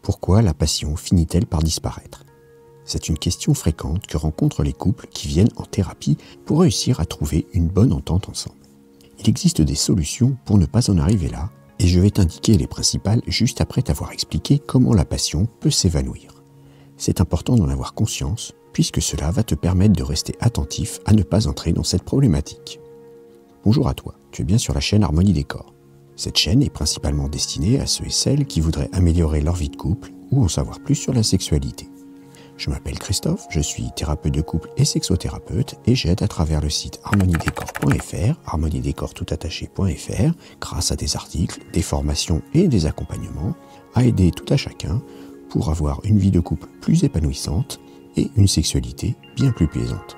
Pourquoi la passion finit-elle par disparaître? C'est une question fréquente que rencontrent les couples qui viennent en thérapie pour réussir à trouver une bonne entente ensemble. Il existe des solutions pour ne pas en arriver là, et je vais t'indiquer les principales juste après t'avoir expliqué comment la passion peut s'évanouir. C'est important d'en avoir conscience, puisque cela va te permettre de rester attentif à ne pas entrer dans cette problématique. Bonjour à toi, tu es bien sur la chaîne Harmonie Décor. Cette chaîne est principalement destinée à ceux et celles qui voudraient améliorer leur vie de couple ou en savoir plus sur la sexualité. Je m'appelle Christophe, je suis thérapeute de couple et sexothérapeute et j'aide à travers le site harmoniedécor.fr, harmoniedécor.fr, grâce à des articles, des formations et des accompagnements, à aider tout à chacun pour avoir une vie de couple plus épanouissante et une sexualité bien plus plaisante.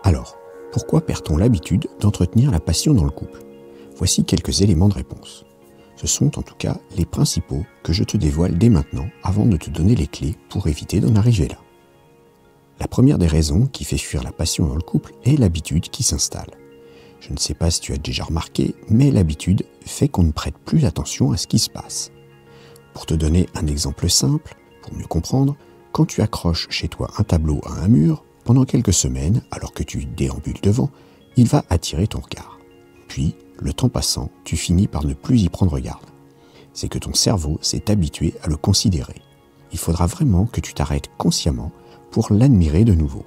Alors, pourquoi perd-on l'habitude d'entretenir la passion dans le couple? Voici quelques éléments de réponse. Ce sont en tout cas les principaux que je te dévoile dès maintenant avant de te donner les clés pour éviter d'en arriver là. La première des raisons qui fait fuir la passion dans le couple est l'habitude qui s'installe. Je ne sais pas si tu as déjà remarqué, mais l'habitude fait qu'on ne prête plus attention à ce qui se passe. Pour te donner un exemple simple, pour mieux comprendre, quand tu accroches chez toi un tableau à un mur, pendant quelques semaines, alors que tu déambules devant, il va attirer ton regard. Puis, le temps passant, tu finis par ne plus y prendre garde. C'est que ton cerveau s'est habitué à le considérer. Il faudra vraiment que tu t'arrêtes consciemment pour l'admirer de nouveau.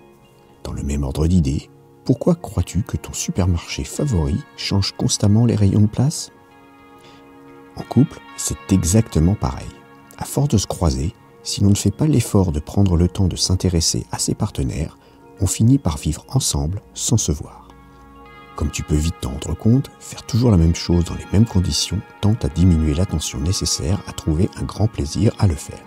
Dans le même ordre d'idées, pourquoi crois-tu que ton supermarché favori change constamment les rayons de place? En couple, c'est exactement pareil. À force de se croiser, si l'on ne fait pas l'effort de prendre le temps de s'intéresser à ses partenaires, on finit par vivre ensemble sans se voir. Comme tu peux vite t'en rendre compte, faire toujours la même chose dans les mêmes conditions tend à diminuer l'attention nécessaire à trouver un grand plaisir à le faire.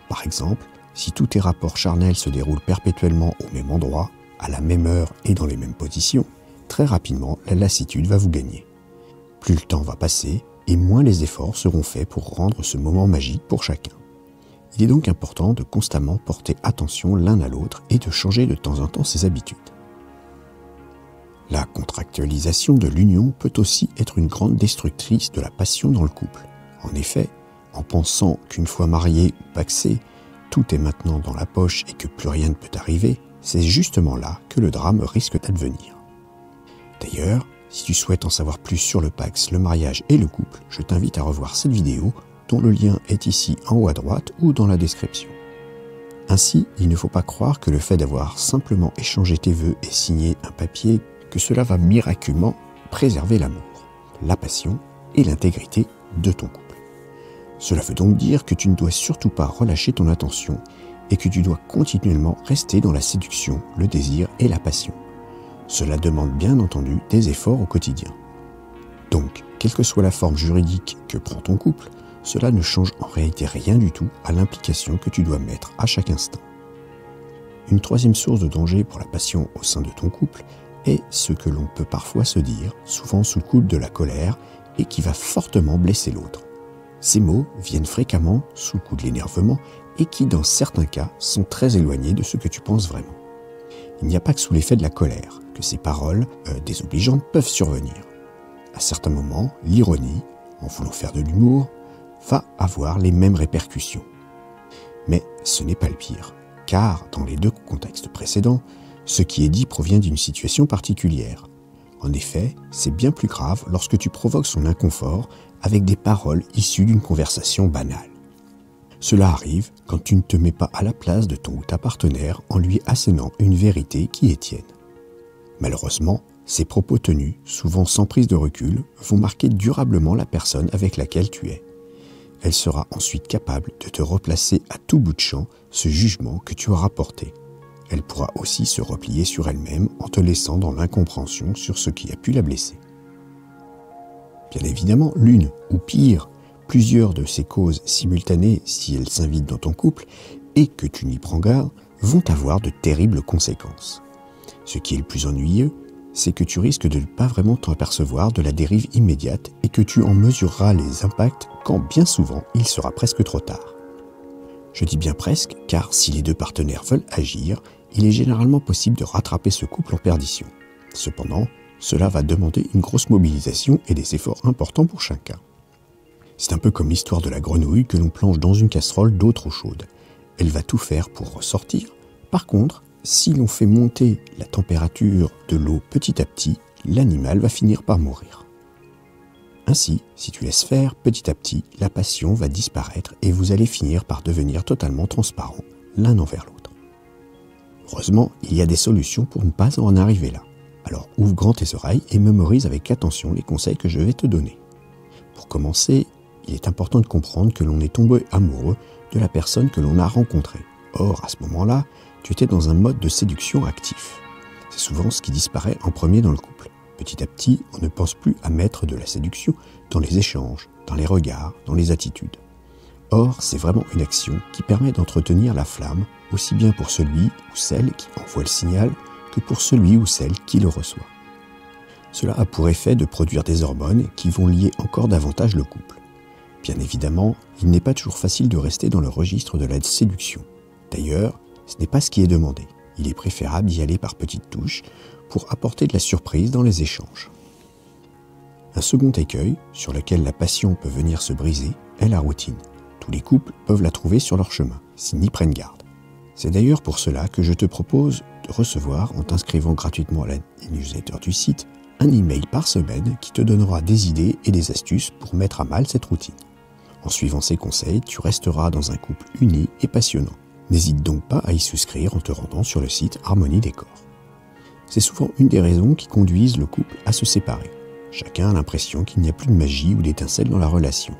Par exemple, si tous tes rapports charnels se déroulent perpétuellement au même endroit, à la même heure et dans les mêmes positions, très rapidement la lassitude va vous gagner. Plus le temps va passer et moins les efforts seront faits pour rendre ce moment magique pour chacun. Il est donc important de constamment porter attention l'un à l'autre et de changer de temps en temps ses habitudes. La contractualisation de l'union peut aussi être une grande destructrice de la passion dans le couple. En effet, en pensant qu'une fois marié ou pacsé, tout est maintenant dans la poche et que plus rien ne peut arriver, c'est justement là que le drame risque d'advenir. D'ailleurs, si tu souhaites en savoir plus sur le pacs, le mariage et le couple, je t'invite à revoir cette vidéo dont le lien est ici en haut à droite ou dans la description. Ainsi, il ne faut pas croire que le fait d'avoir simplement échangé tes vœux et signé un papier que cela va miraculeusement préserver l'amour, la passion et l'intégrité de ton couple. Cela veut donc dire que tu ne dois surtout pas relâcher ton attention et que tu dois continuellement rester dans la séduction, le désir et la passion. Cela demande bien entendu des efforts au quotidien. Donc, quelle que soit la forme juridique que prend ton couple, cela ne change en réalité rien du tout à l'implication que tu dois mettre à chaque instant. Une troisième source de danger pour la passion au sein de ton couple est ce que l'on peut parfois se dire, souvent sous le coup de la colère, et qui va fortement blesser l'autre. Ces mots viennent fréquemment sous le coup de l'énervement et qui, dans certains cas, sont très éloignés de ce que tu penses vraiment. Il n'y a pas que sous l'effet de la colère que ces paroles désobligeantes peuvent survenir. À certains moments, l'ironie, en voulant faire de l'humour, va avoir les mêmes répercussions. Mais ce n'est pas le pire, car dans les deux contextes précédents, ce qui est dit provient d'une situation particulière. En effet, c'est bien plus grave lorsque tu provoques son inconfort avec des paroles issues d'une conversation banale. Cela arrive quand tu ne te mets pas à la place de ton ou ta partenaire en lui assénant une vérité qui est tienne. Malheureusement, ces propos tenus, souvent sans prise de recul, vont marquer durablement la personne avec laquelle tu es. Elle sera ensuite capable de te replacer à tout bout de champ ce jugement que tu auras porté. Elle pourra aussi se replier sur elle-même en te laissant dans l'incompréhension sur ce qui a pu la blesser. Bien évidemment, l'une, ou pire, plusieurs de ces causes simultanées, si elles s'invitent dans ton couple, et que tu n'y prends garde, vont avoir de terribles conséquences. Ce qui est le plus ennuyeux, c'est que tu risques de ne pas vraiment t'en apercevoir de la dérive immédiate et que tu en mesureras les impacts quand bien souvent il sera presque trop tard. Je dis bien presque, car si les deux partenaires veulent agir, il est généralement possible de rattraper ce couple en perdition. Cependant, cela va demander une grosse mobilisation et des efforts importants pour chacun. C'est un peu comme l'histoire de la grenouille que l'on plonge dans une casserole d'eau trop chaude. Elle va tout faire pour ressortir. Par contre, si l'on fait monter la température de l'eau petit à petit, l'animal va finir par mourir. Ainsi, si tu laisses faire petit à petit, la passion va disparaître et vous allez finir par devenir totalement transparents l'un envers l'autre. Heureusement, il y a des solutions pour ne pas en arriver là. Alors ouvre grand tes oreilles et mémorise avec attention les conseils que je vais te donner. Pour commencer, il est important de comprendre que l'on est tombé amoureux de la personne que l'on a rencontrée. Or, à ce moment-là, tu étais dans un mode de séduction actif. C'est souvent ce qui disparaît en premier dans le couple. Petit à petit, on ne pense plus à mettre de la séduction dans les échanges, dans les regards, dans les attitudes. Or, c'est vraiment une action qui permet d'entretenir la flamme, aussi bien pour celui ou celle qui envoie le signal que pour celui ou celle qui le reçoit. Cela a pour effet de produire des hormones qui vont lier encore davantage le couple. Bien évidemment, il n'est pas toujours facile de rester dans le registre de la séduction. D'ailleurs, ce n'est pas ce qui est demandé. Il est préférable d'y aller par petites touches pour apporter de la surprise dans les échanges. Un second écueil, sur lequel la passion peut venir se briser, est la routine. Tous les couples peuvent la trouver sur leur chemin, s'ils n'y prennent garde. C'est d'ailleurs pour cela que je te propose de recevoir, en t'inscrivant gratuitement à la newsletter du site, un email par semaine qui te donnera des idées et des astuces pour mettre à mal cette routine. En suivant ces conseils, tu resteras dans un couple uni et passionnant. N'hésite donc pas à y souscrire en te rendant sur le site Harmonie Décor. C'est souvent une des raisons qui conduisent le couple à se séparer. Chacun a l'impression qu'il n'y a plus de magie ou d'étincelle dans la relation.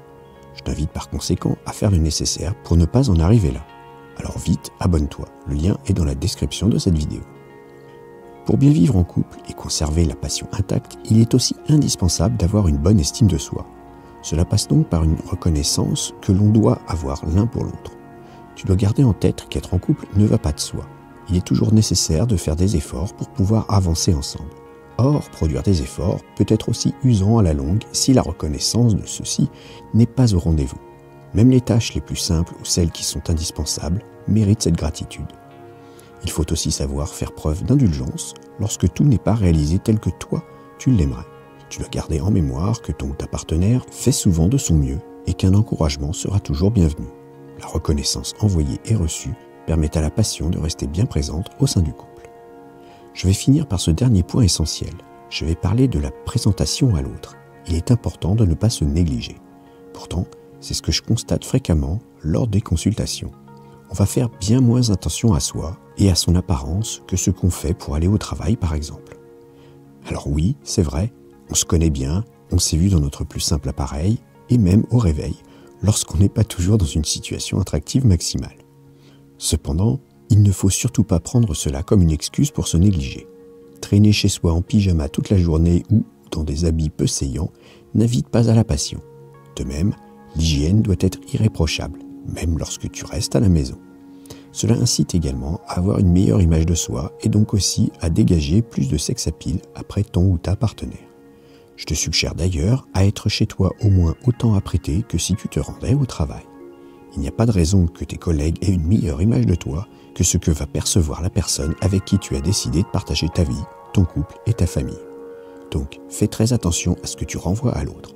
Je t'invite par conséquent à faire le nécessaire pour ne pas en arriver là. Alors vite, abonne-toi, le lien est dans la description de cette vidéo. Pour bien vivre en couple et conserver la passion intacte, il est aussi indispensable d'avoir une bonne estime de soi. Cela passe donc par une reconnaissance que l'on doit avoir l'un pour l'autre. Tu dois garder en tête qu'être en couple ne va pas de soi. Il est toujours nécessaire de faire des efforts pour pouvoir avancer ensemble. Or, produire des efforts peut être aussi usant à la longue si la reconnaissance de ceux-ci n'est pas au rendez-vous. Même les tâches les plus simples ou celles qui sont indispensables méritent cette gratitude. Il faut aussi savoir faire preuve d'indulgence lorsque tout n'est pas réalisé tel que toi, tu l'aimerais. Tu dois garder en mémoire que ton ou ta partenaire fait souvent de son mieux et qu'un encouragement sera toujours bienvenu. La reconnaissance envoyée et reçue permet à la passion de rester bien présente au sein du couple. Je vais finir par ce dernier point essentiel. Je vais parler de la présentation à l'autre. Il est important de ne pas se négliger. Pourtant, c'est ce que je constate fréquemment lors des consultations. On va faire bien moins attention à soi et à son apparence que ce qu'on fait pour aller au travail par exemple. Alors oui, c'est vrai, on se connaît bien, on s'est vu dans notre plus simple appareil et même au réveil, lorsqu'on n'est pas toujours dans une situation attractive maximale. Cependant, il ne faut surtout pas prendre cela comme une excuse pour se négliger. Traîner chez soi en pyjama toute la journée ou dans des habits peu saillants n'invite pas à la passion. De même, l'hygiène doit être irréprochable, même lorsque tu restes à la maison. Cela incite également à avoir une meilleure image de soi et donc aussi à dégager plus de sex appeal après ton ou ta partenaire. Je te suggère d'ailleurs à être chez toi au moins autant apprêté que si tu te rendais au travail. Il n'y a pas de raison que tes collègues aient une meilleure image de toi que ce que va percevoir la personne avec qui tu as décidé de partager ta vie, ton couple et ta famille. Donc, fais très attention à ce que tu renvoies à l'autre.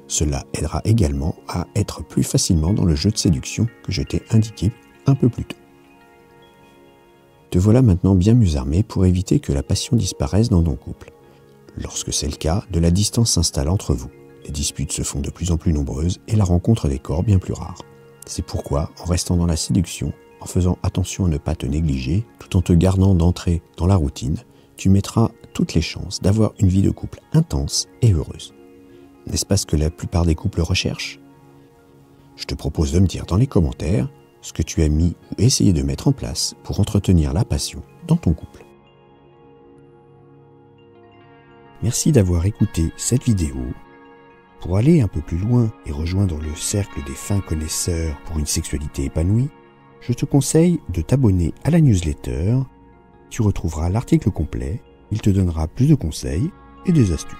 Cela aidera également à être plus facilement dans le jeu de séduction que je t'ai indiqué un peu plus tôt. Te voilà maintenant bien mieux armé pour éviter que la passion disparaisse dans ton couple. Lorsque c'est le cas, de la distance s'installe entre vous. Les disputes se font de plus en plus nombreuses et la rencontre des corps bien plus rare. C'est pourquoi, en restant dans la séduction, en faisant attention à ne pas te négliger, tout en te gardant d'entrer dans la routine, tu mettras toutes les chances d'avoir une vie de couple intense et heureuse. N'est-ce pas ce que la plupart des couples recherchent? Je te propose de me dire dans les commentaires ce que tu as mis ou essayé de mettre en place pour entretenir la passion dans ton couple. Merci d'avoir écouté cette vidéo. Pour aller un peu plus loin et rejoindre le cercle des fins connaisseurs pour une sexualité épanouie, je te conseille de t'abonner à la newsletter. Tu retrouveras l'article complet, il te donnera plus de conseils et des astuces.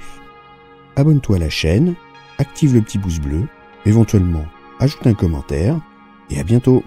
Abonne-toi à la chaîne, active le petit pouce bleu, éventuellement ajoute un commentaire et à bientôt.